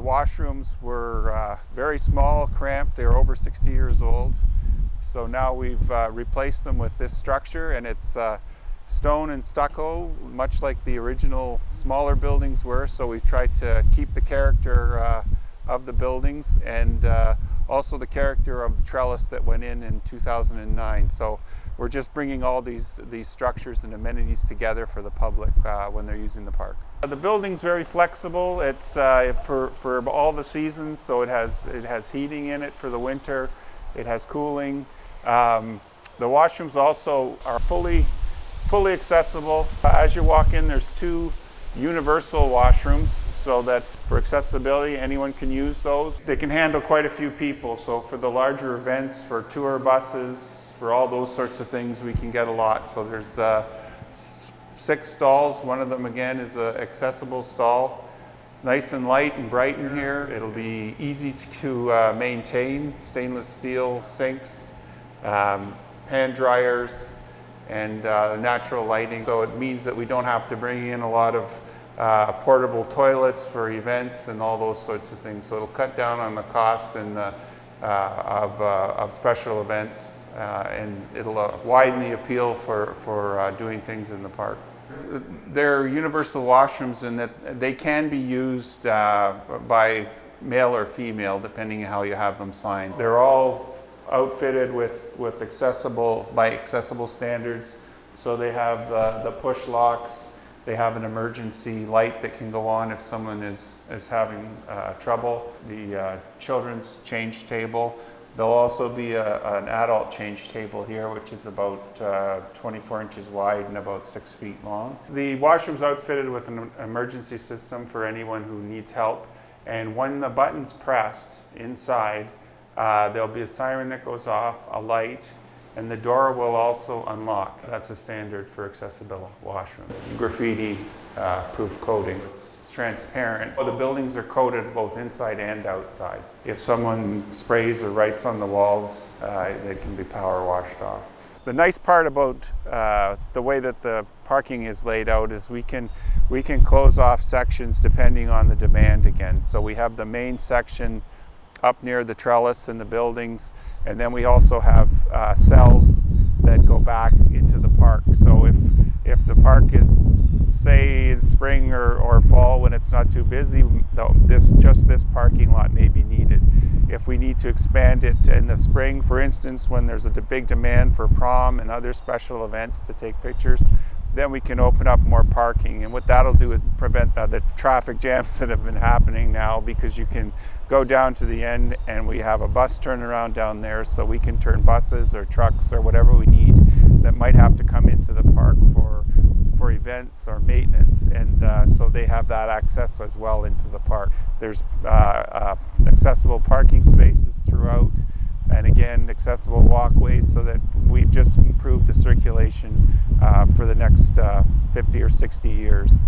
washrooms were very small, cramped. They were over 60 years old. So now we've replaced them with this structure, and it's stone and stucco, much like the original smaller buildings were. So we've tried to keep the character of the buildings and also the character of the trellis that went in 2009. So we're just bringing all these structures and amenities together for the public when they're using the park. The building's very flexible. It's for all the seasons, so it has heating in it for the winter. It has cooling. The washrooms also are fully accessible. As you walk in, there's two universal washrooms, so that for accessibility, anyone can use those. They can handle quite a few people, so for the larger events, for tour buses, for all those sorts of things, we can get a lot. So there's 6 stalls. One of them, again, is an accessible stall. Nice and light and bright in here. It'll be easy to maintain. Stainless steel sinks, hand dryers, and natural lighting. So it means that we don't have to bring in a lot of portable toilets for events and all those sorts of things. So it'll cut down on the cost and of special events, and it'll widen the appeal for doing things in the park. They're universal washrooms in that they can be used by male or female, depending on how you have them signed. They're all outfitted with accessible standards. So they have the push locks. They have an emergency light that can go on if someone is having trouble. The children's change table. There'll also be an adult change table here, which is about 24 inches wide and about 6 feet long. The washroom's outfitted with an emergency system for anyone who needs help. And when the button's pressed inside, there'll be a siren that goes off, a light, and the door will also unlock. That's a standard for accessible washroom. Graffiti-proof coating. It's transparent. The buildings are coated both inside and outside. If someone sprays or writes on the walls, they can be power washed off. The nice part about the way that the parking is laid out is we can close off sections depending on the demand again. So we have the main section up near the trellis and the buildings, and then we also have cells that go back into the park. So if the park is, say, in spring or fall when it's not too busy, just this parking lot may be needed. If we need to expand it in the spring, for instance, when there's a big demand for prom and other special events to take pictures, then we can open up more parking. And what that'll do is prevent the traffic jams that have been happening now, because you can go down to the end and we have a bus turnaround down there, so we can turn buses or trucks or whatever we need that might have to come into the park for events or maintenance, and so they have that access as well into the park. There's accessible parking spaces throughout, and again, accessible walkways, so that we've just improved the circulation for the next 50 or 60 years.